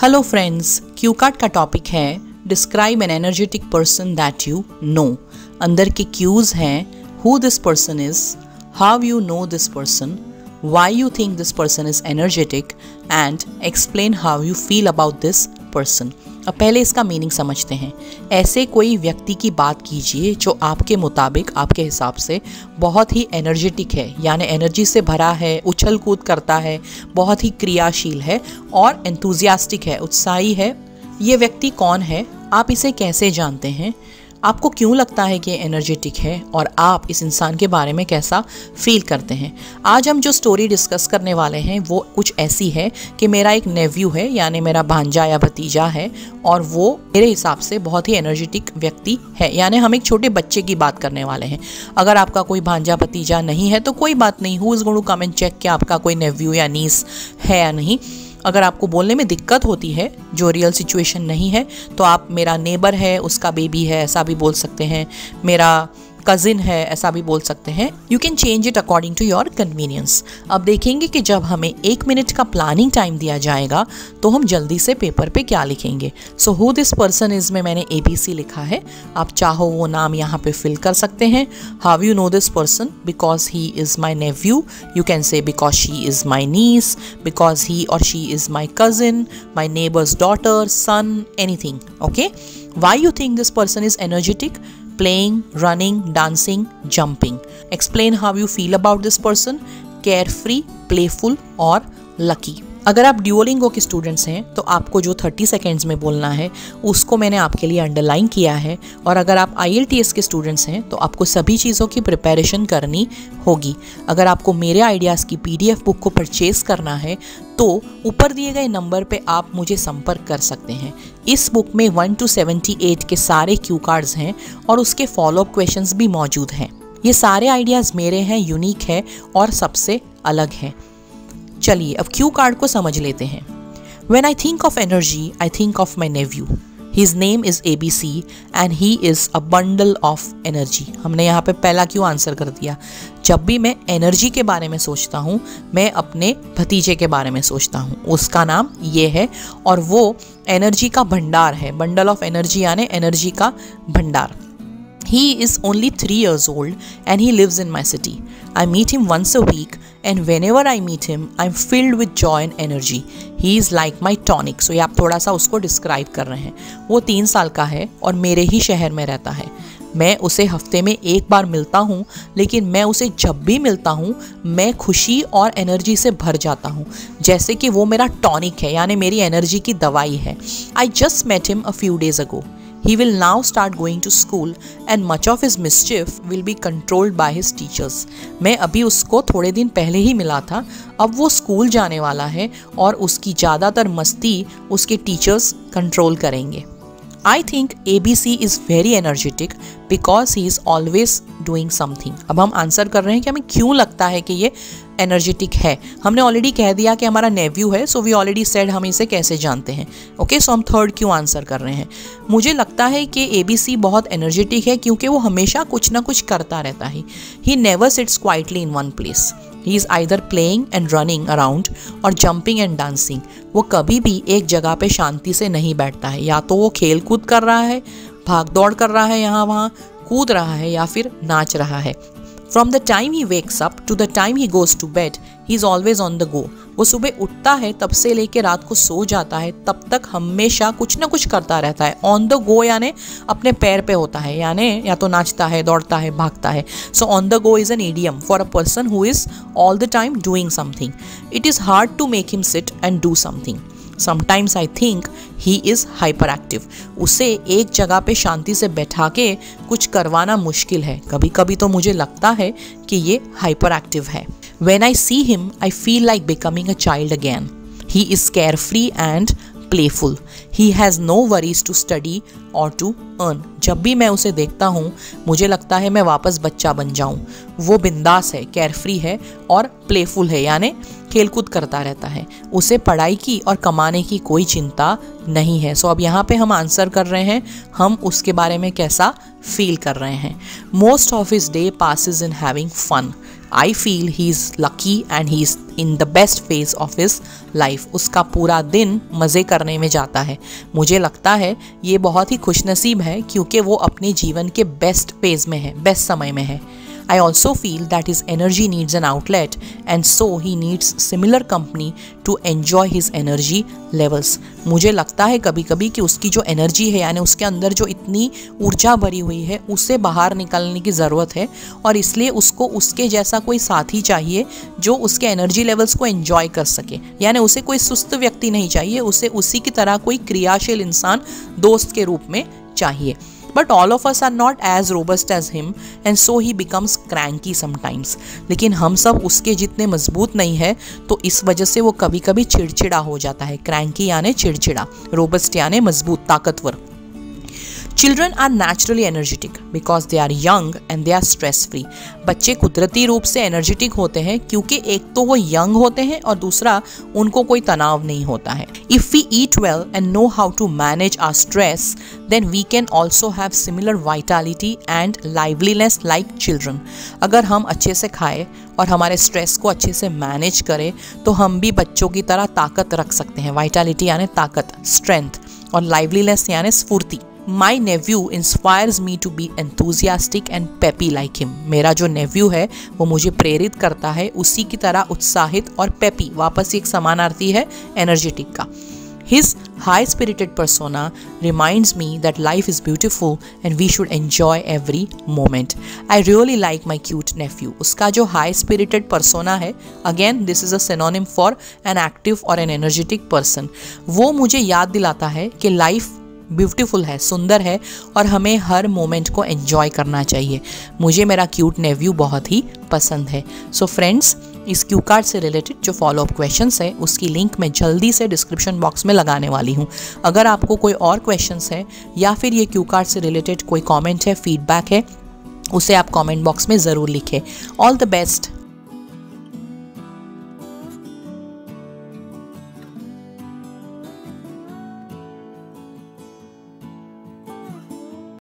Hello friends, Q card का topic है describe N energetic person that you know. अंदर के क्यूज हैं who this person is, how you know this person, why you think this person is energetic and explain how you feel about this person. अब पहले इसका meaning समझते हैं। ऐसे कोई व्यक्ति की बात कीजिए जो आपके मुताबिक, आपके हिसाब से बहुत ही एनर्जेटिक है, यानी एनर्जी से भरा है, उछल कूद करता है, बहुत ही क्रियाशील है और एंथुजियास्टिक है, उत्साही है। ये व्यक्ति कौन है? आप इसे कैसे जानते हैं? आपको क्यों लगता है कि एनर्जेटिक है और आप इस इंसान के बारे में कैसा फील करते हैं? आज हम जो स्टोरी डिस्कस करने वाले हैं वो कुछ ऐसी है कि मेरा एक नेव्यू है, यानी मेरा भांजा या भतीजा है, और वो मेरे हिसाब से बहुत ही एनर्जेटिक व्यक्ति है। यानी हम एक छोटे बच्चे की बात करने वाले हैं। अगर आपका कोई भांजा भतीजा नहीं है तो कोई बात नहीं, who is going to come and check कि आपका कोई नेव्यू या नीस है या नहीं। अगर आपको बोलने में दिक्कत होती है, जो रियल सिचुएशन नहीं है, तो आप मेरा नेबर है, उसका बेबी है, ऐसा भी बोल सकते हैं, मेरा कजिन है, ऐसा भी बोल सकते हैं। You can change it according to your convenience. अब देखेंगे कि जब हमें 1 मिनट का प्लानिंग टाइम दिया जाएगा तो हम जल्दी से पेपर पे क्या लिखेंगे। So who this person is में मैंने ABC लिखा है, आप चाहो वो नाम यहाँ पे फिल कर सकते हैं। How you know this person? Because he is my nephew, you can say because she is my niece, because he or she is my cousin, my neighbour's daughter, son, anything. Okay, why you think this person is energetic? Playing, running, dancing, jumping. Explain how you feel about this person. Carefree, playful और lucky. अगर आप ड्यूओलिंगो के students हैं तो आपको जो 30 seconds में बोलना है उसको मैंने आपके लिए अंडरलाइन किया है, और अगर आप IELTS के स्टूडेंट्स हैं तो आपको सभी चीज़ों की प्रिपरेशन करनी होगी। अगर आपको मेरे आइडियाज़ की PDF बुक को परचेज़ करना है तो ऊपर दिए गए नंबर पे आप मुझे संपर्क कर सकते हैं। इस बुक में 1 to 78 के सारे क्यू कार्ड्स हैं और उसके फॉलोअप क्वेश्चंस भी मौजूद हैं। ये सारे आइडियाज़ मेरे हैं, यूनिक है और सबसे अलग है। चलिए अब क्यू कार्ड को समझ लेते हैं। When I think of energy, I think of my nephew. His name is ABC and he is a bundle of energy. हमने यहाँ पे पहला क्यों आंसर कर दिया। जब भी मैं एनर्जी के बारे में सोचता हूँ मैं अपने भतीजे के बारे में सोचता हूँ। उसका नाम ये है और वो एनर्जी का भंडार है। बंडल ऑफ एनर्जी यानी एनर्जी का भंडार। He is only 3 years old and he lives in my city. I meet him once a week and whenever I meet him, I'm filled with joy and energy. He is like my tonic. So ये आप थोड़ा सा उसको describe कर रहे हैं। वो 3 साल का है और मेरे ही शहर में रहता है। मैं उसे हफ्ते में 1 बार मिलता हूँ, लेकिन मैं उसे जब भी मिलता हूँ मैं खुशी और एनर्जी से भर जाता हूँ, जैसे कि वो मेरा टॉनिक है, यानी मेरी एनर्जी की दवाई है। I just met him a few days ago. He will now start going to school and much of his mischief will be controlled by his teachers. मैं अभी उसको थोड़े दिन पहले ही मिला था, अब वो स्कूल जाने वाला है और उसकी ज़्यादातर मस्ती उसके टीचर्स कंट्रोल करेंगे। I think ABC is very energetic because he is always doing something. अब हम आंसर कर रहे हैं कि हमें क्यों लगता है कि ये एनर्जेटिक है। हमने ऑलरेडी कह दिया कि हमारा नेव्यू है, सो वी ऑलरेडी सेड हम इसे कैसे जानते हैं। ओके, सो हम थर्ड क्यों आंसर कर रहे हैं। मुझे लगता है कि ABC बहुत एनर्जेटिक है क्योंकि वो हमेशा कुछ ना कुछ करता रहता है। He never sits quietly in one place. He is either playing and running around और जंपिंग एंड डांसिंग। वो कभी भी एक जगह पे शांति से नहीं बैठता है, या तो वो खेल कूद कर रहा है, भाग दौड़ कर रहा है, यहाँ वहाँ कूद रहा है, या फिर नाच रहा है। From the time he wakes up to the time he goes to bed, he is always on the go. वो सुबह उठता है तब से लेके रात को सो जाता है तब तक हमेशा कुछ ना कुछ करता रहता है। On the go यानी अपने पैर पे होता है, यानी या तो नाचता है, दौड़ता है, भागता है। So on the go is an idiom for a person who is all the time doing something. It is hard to make him sit and do something. Sometimes I think he is hyperactive. उसे एक जगह पे शांति से बैठा के कुछ करवाना मुश्किल है। कभी कभी तो मुझे लगता है कि ये हाइपर एक्टिव है। When I see him, I feel like becoming a child again. He is carefree and playful. He has no worries to study or to earn. जब भी मैं उसे देखता हूँ मुझे लगता है मैं वापस बच्चा बन जाऊँ। वो बिंदास है, केयरफ्री है और प्लेफुल है, यानी खेलकूद करता रहता है। उसे पढ़ाई की और कमाने की कोई चिंता नहीं है। सो अब यहाँ पे हम आंसर कर रहे हैं हम उसके बारे में कैसा फील कर रहे हैं। Most of his day passes in having fun. I feel he is lucky and he is in the best phase of his life. उसका पूरा दिन मज़े करने में जाता है। मुझे लगता है ये बहुत ही खुशनसीब है क्योंकि वो अपने जीवन के बेस्ट फेज में है, बेस्ट समय में है। I also feel that his energy needs an outlet and so he needs similar company to enjoy his energy levels. मुझे लगता है कभी कभी कि उसकी जो एनर्जी है यानी उसके अंदर जो इतनी ऊर्जा भरी हुई है उसे बाहर निकालने की ज़रूरत है और इसलिए उसको उसके जैसा कोई साथी चाहिए जो उसके एनर्जी लेवल्स को एंजॉय कर सके। यानी उसे कोई सुस्त व्यक्ति नहीं चाहिए, उसे उसी की तरह कोई क्रियाशील इंसान दोस्त के रूप में चाहिए। But all of us are not as robust as him and so he becomes cranky sometimes. लेकिन हम सब उसके जितने मजबूत नहीं है तो इस वजह से वो कभी कभी चिड़चिड़ा हो जाता है। क्रैंकी यानी चिड़चिड़ा, रोबस्ट यानी मजबूत, ताकतवर। Children are naturally energetic because they are young and they are stress free. बच्चे कुदरती रूप से एनर्जेटिक होते हैं क्योंकि एक तो वो यंग होते हैं और दूसरा उनको कोई तनाव नहीं होता है। If we eat well and know how to manage our stress, then we can also have similar vitality and liveliness like children. अगर हम अच्छे से खाएं और हमारे स्ट्रेस को अच्छे से मैनेज करें तो हम भी बच्चों की तरह ताकत रख सकते हैं। वाइटलिटी यानी ताकत, स्ट्रेंथ, और लाइवलीनेस यानी स्फूर्ति। My nephew inspires me to be enthusiastic and peppy like him. मेरा जो नेव्यू है वो मुझे प्रेरित करता है उसी की तरह उत्साहित और पेपी, वापस एक समानार्थी है एनर्जेटिक का। His high-spirited persona reminds me that life is beautiful and we should enjoy every moment. I really like my cute nephew. उसका जो high-spirited persona है, again this is a synonym for an active or an energetic person. वो मुझे याद दिलाता है कि life beautiful है, सुंदर है और हमें हर मोमेंट को एंजॉय करना चाहिए। मुझे मेरा क्यूट नेव्यू बहुत ही पसंद है। सो फ्रेंड्स, इस क्यू कार्ड से रिलेटेड जो फॉलोअप क्वेश्चंस है उसकी लिंक मैं जल्दी से डिस्क्रिप्शन बॉक्स में लगाने वाली हूँ। अगर आपको कोई और क्वेश्चंस है या फिर ये क्यू कार्ड से रिलेटेड कोई कमेंट है, फीडबैक है, उसे आप कमेंट बॉक्स में ज़रूर लिखें। All the best.